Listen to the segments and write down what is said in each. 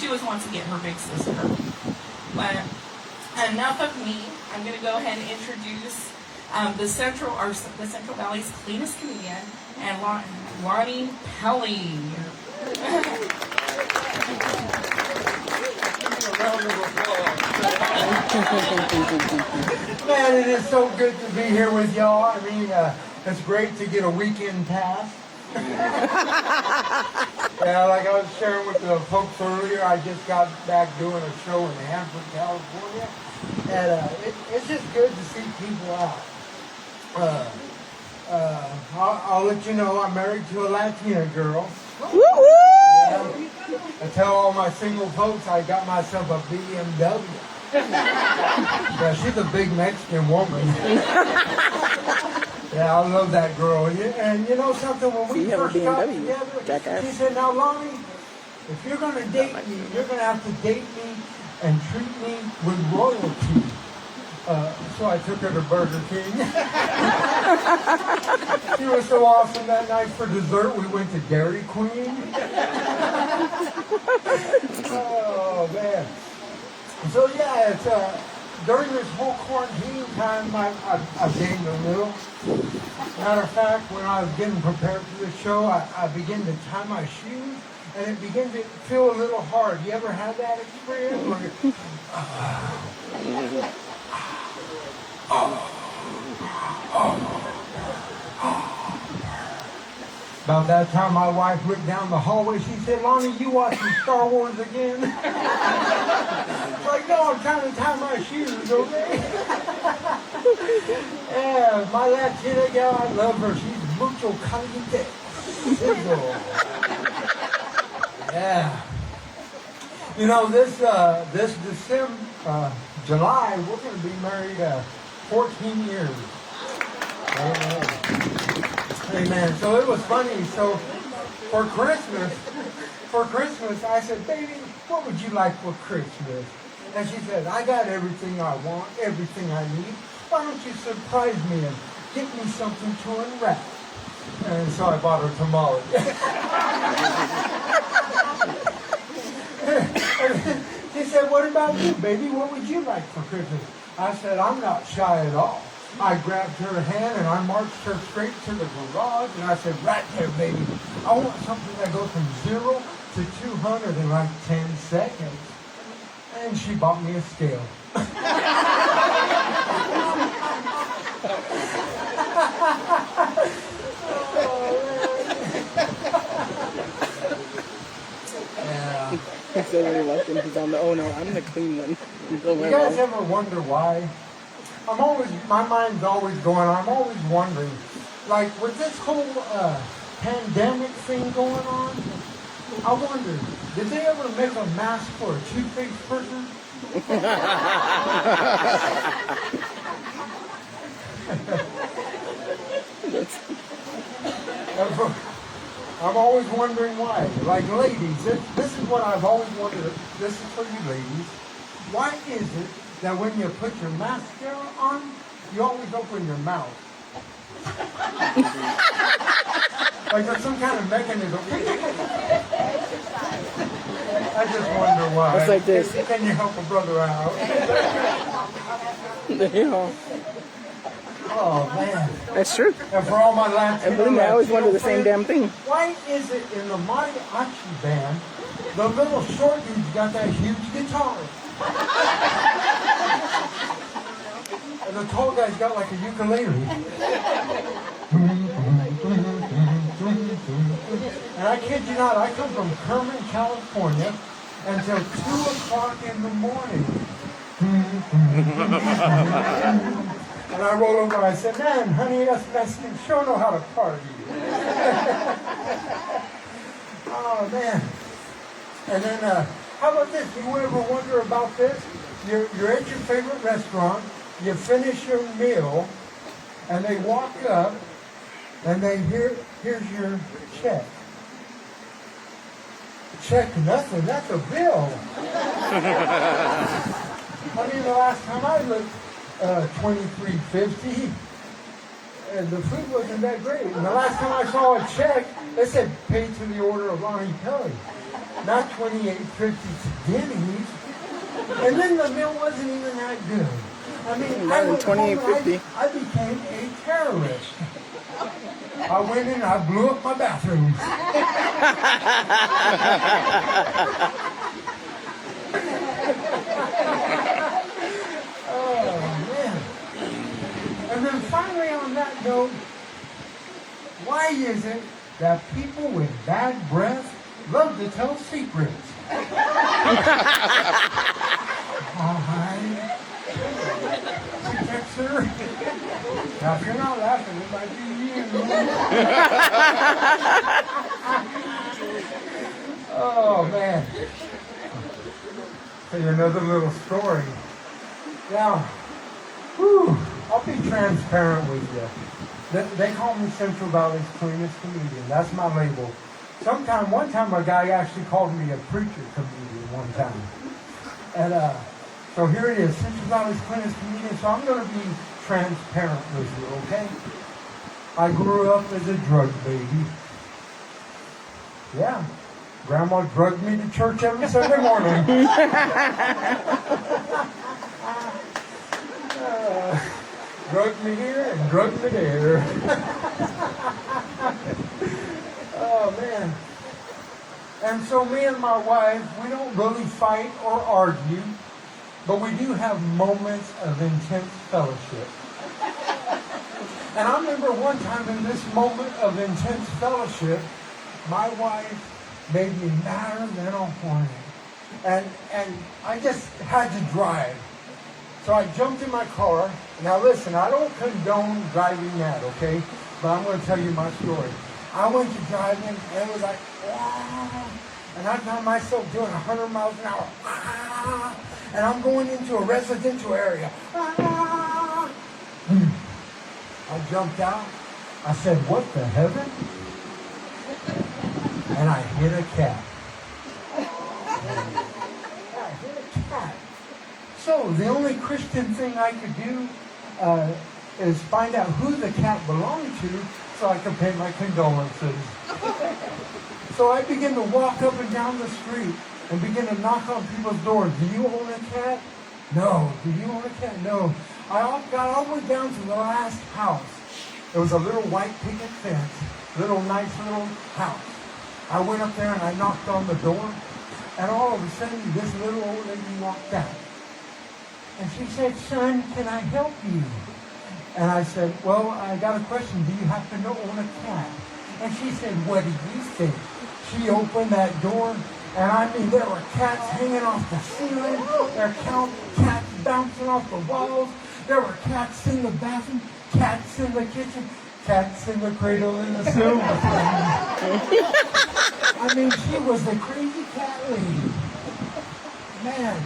she was once again her big sister. But enough of me. I'm going to go ahead and introduce the Central Valley's cleanest comedian, and Lonnie Pelley. Man, it is so good to be here with y'all. I mean, it's great to get a weekend pass. Yeah, like I was sharing with the folks earlier, I just got back doing a show in Hanford, California, and it's just good to see people out. I'll let you know I'm married to a Latina girl. Yeah, I tell all my single folks I got myself a BMW. Yeah, she's a big Mexican woman. Yeah, I love that girl. And you know something, when we first got together, she said, now Lonnie, if you're going to date me, you're going to have to date me and treat me with royalty. So I took her to Burger King. She was so awesome that night. For dessert, we went to Dairy Queen. Oh, man. So, yeah, it's during this whole quarantine time, I've gained a little. Matter of fact, when I was getting prepared for the show, I began to tie my shoes, and it began to feel a little hard. You ever had that experience? Where About that time, my wife looked down the hallway. She said, Lonnie, you watching Star Wars again? It's like, no, I'm trying to tie my shoes, okay? Yeah, my Latina gal, I love her. She's mucho caliente. Yeah. You know, this December, July, we're going to be married 14 years. Amen. Amen. So it was funny. So for Christmas, I said, baby, what would you like for Christmas? And she said, I got everything I want, everything I need. Why don't you surprise me and get me something to unwrap? And so I bought her tamales. She said, what about you, baby? What would you like for Christmas? I said, I'm not shy at all. I grabbed her hand and I marched her straight to the garage, and I said, right there, baby, I want something that goes from 0 to 200 in like 10 seconds. And she bought me a scale. Yeah. So when he walked in, he's on the, oh no, I'm the clean one. You guys ever wonder why? My mind's always going, I'm always wondering, like with this whole pandemic thing going on, I wonder, did they ever make a mask for a two-faced person? I'm always wondering why. Like ladies, this is what I've always wondered. This is for you ladies. Why is it that when you put your mascara on, you always open your mouth? Like there's some kind of mechanism. I just wonder why. It's like this. Can you help a brother out? Yeah. Oh, man. That's true. And for all my Latino, I always wonder the same damn thing. Why is it in the mariachi band, the little short dude's got that huge guitar? And the tall guy's got like a ukulele. And I kid you not, I come from Kerman, California, until 2 o'clock in the morning. And I roll over and I said, man, honey, us Mexicans sure know how to party. Oh, man. And then, how about this? Do you ever wonder about this? You're at your favorite restaurant, you finish your meal, and they walk up, and here's your check. Check nothing, that's a bill. I mean, the last time I looked, $23.50, and the food wasn't that great. And the last time I saw a check, they said, pay to the order of Lonnie Pelley. not 28.50 to Denny's. And then the meal wasn't even that good. I mean, Not I in went home and 28.50. I became a terrorist. I went in and I blew up my bathroom. Oh, man. And then finally on that note, why is it that people with bad breath love to tell secrets? Hi. Sir. Now, if you're not laughing, it might be you. Oh, man. Tell you another little story. Now, I'll be transparent with you. They call me Central Valley's cleanest comedian. That's my label. One time a guy actually called me a preacher comedian one time. And so here it is, Central Valley's cleanest comedian. So I'm going to be transparent with you, okay? I grew up as a drug baby. Yeah. Grandma drugged me to church every Sunday morning. Drugged me here and drugged me there. Oh, man. And so me and my wife, we don't really fight or argue, but we do have moments of intense fellowship. And I remember one time in this moment of intense fellowship, my wife made me madder than a hornet. And I just had to drive. So I jumped in my car. Now listen, I don't condone driving mad, okay? But I'm going to tell you my story. I went to driving, and it was like, ah, and I found myself doing 100 miles an hour. Ah, and I'm going into a residential area. Ah. I jumped out. I said, what the heaven? And I hit a cat. I hit a cat. So the only Christian thing I could do is find out who the cat belonged to so I could pay my condolences. So I began to walk up and down the street and begin to knock on people's doors. Do you own a cat? No. Do you own a cat? No. I got all the way down to the last house. It was a little white picket fence, nice little house. I went up there and I knocked on the door, and all of a sudden this little old lady walked out. And she said, son, can I help you? And I said, well, I got a question. Do you happen to own a cat? And she said, what do you think? She opened that door, and I mean, there were cats hanging off the ceiling. There were cats bouncing off the walls. There were cats in the bathroom, cats in the kitchen, cats in the cradle in the silver. I mean, she was the crazy cat lady. Man,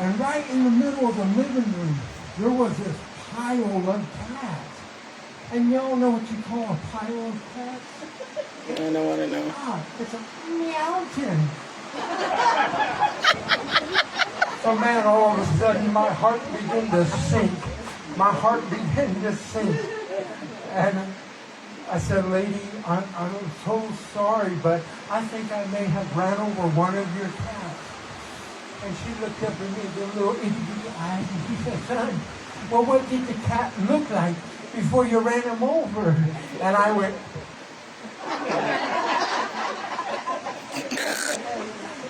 and right in the middle of the living room, there was this pile of cats. And y'all know what you call a pile of cats? I don't want to know. Ah, it's a mountain. So man, all of a sudden my heart began to sink. My heart began to sink. And I said, lady, I'm so sorry, but I think I may have ran over one of your cats. And she looked up at me with her little itty-bitty eyes, and she said, son, well, what did the cat look like before you ran him over? And I went,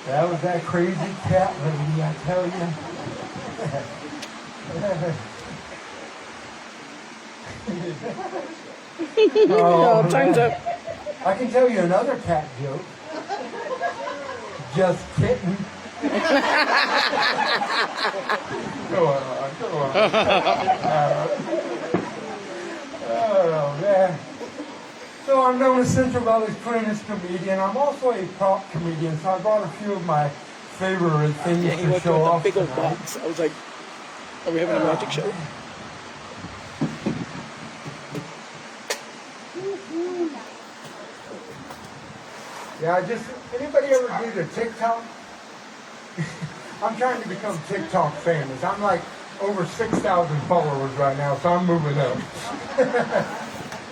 that was that crazy cat lady, I tell you. Oh, time's up. I can tell you another cat joke. Just kidding. Go on. Oh, man. So I'm known as Central Valley's cleanest comedian. I'm also a prop comedian, so I brought a few of my favorite things Yeah, he to walked show with a off big old tonight. box. I was like, are we having a magic show? Yeah, anybody ever do the TikTok? I'm trying to become TikTok famous. I'm like over 6,000 followers right now, so I'm moving up.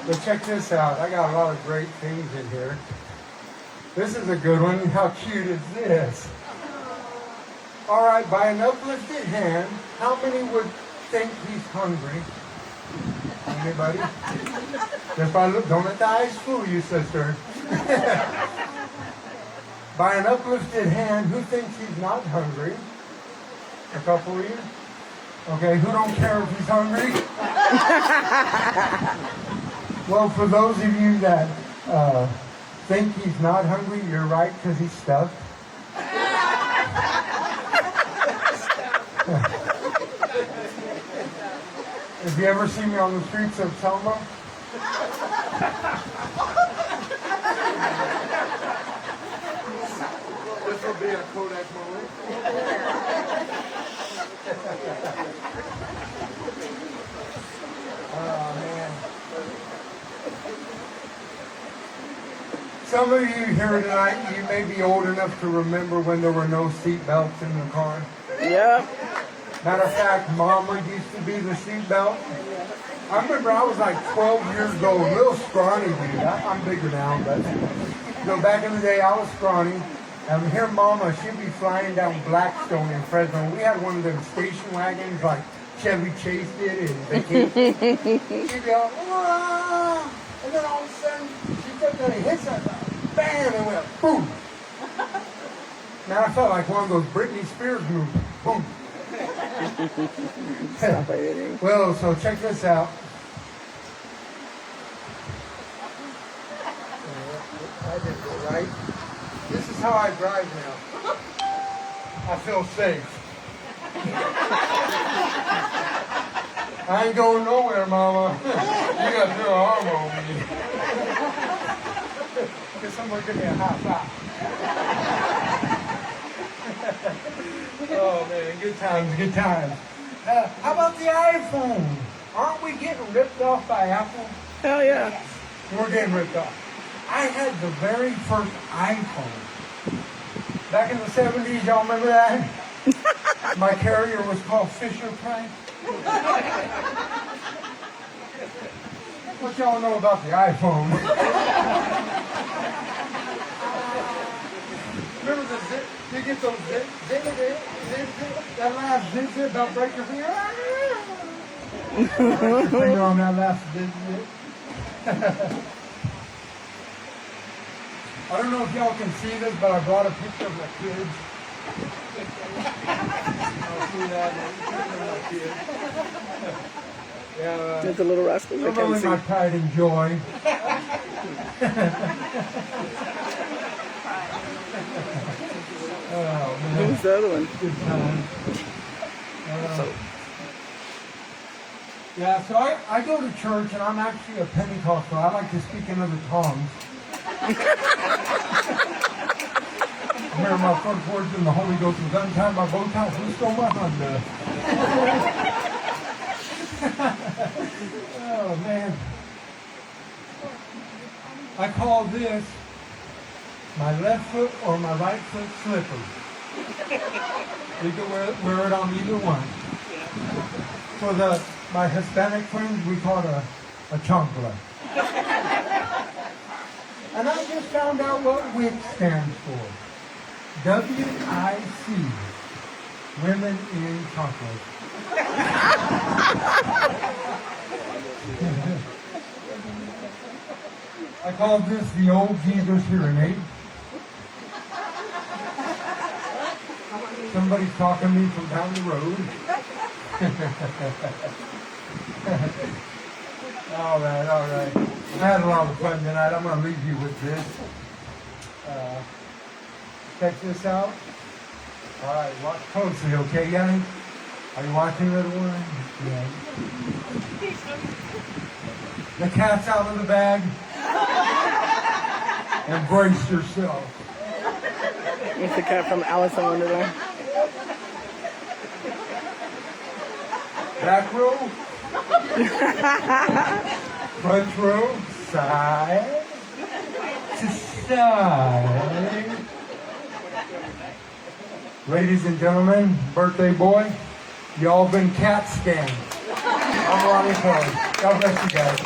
But check this out. I got a lot of great things in here. This is a good one. How cute is this? All right, by an uplifted hand, how many would think he's hungry? Anybody? Just by look, don't let the eyes fool you, sister. By an uplifted hand, who thinks he's not hungry? A couple of you? Okay, who don't care if he's hungry? Well, for those of you that think he's not hungry, you're right, because he's stuffed. Have you ever seen me on the streets of Selma? This will be a Kodak moment. Oh, man. Some of you here tonight, you may be old enough to remember when there were no seat belts in the car. Yep. Matter of fact, Mama used to be the seat belt. I remember I was like 12 years old, a little scrawny dude. I'm bigger now, but back in the day I was scrawny. And here Mama, she'd be flying down Blackstone in Fresno. We had one of them station wagons like Chevy Chase did in Vacation. She'd be all, wah! And then all of a sudden, she took that and hit something. Bam! And went boom. Man, I felt like one of those Britney Spears moves. Boom. Stop editing. Well, so check this out. I did go right. This is how I drive now. I feel safe. I ain't going nowhere, Mama. You got to throw an arm on me. Can someone give me a high five? Oh, man, good times, good times. How about the iPhone? Aren't we getting ripped off by Apple? Hell yeah. We're getting ripped off. I had the very first iPhone. Back in the 70s, y'all remember that? My carrier was called Fisher Price. What y'all know about the iPhone? Remember the zip? You get those zip, that last zip about break your finger. Your finger on that last zip. I don't know if y'all can see this, but I brought a picture of my kids. I'll see that. My kids. Yeah, There's the little rascals. I not can't only see. my pride and joy. Oh, man. Who's the other one? Good time. Yeah, so I go to church, and I'm actually a Pentecostal. I like to speak in other tongues. I remember my first words in the Holy Ghost was untie my bow tie, who stole my Honda? Oh, man. I call this my left foot or my right foot slippers. You can wear it on either one. For my Hispanic friends, we call it a chancla. And I just found out what WIC stands for. W-I-C. Women in Chocolate. I call this the old Jesus hearing aid. Somebody's talking to me from down the road. All right. I had a lot of fun tonight. I'm going to leave you with this. Check this out. All right, watch closely, okay, guys? Are you watching, little one? Yeah. The cat's out of the bag. Embrace yourself. It's the cat from Alice in Wonderland. Back row. Front row. Side to side. Ladies and gentlemen, birthday boy, y'all been cat scanned. I'm Lonnie Pelley. God bless you guys.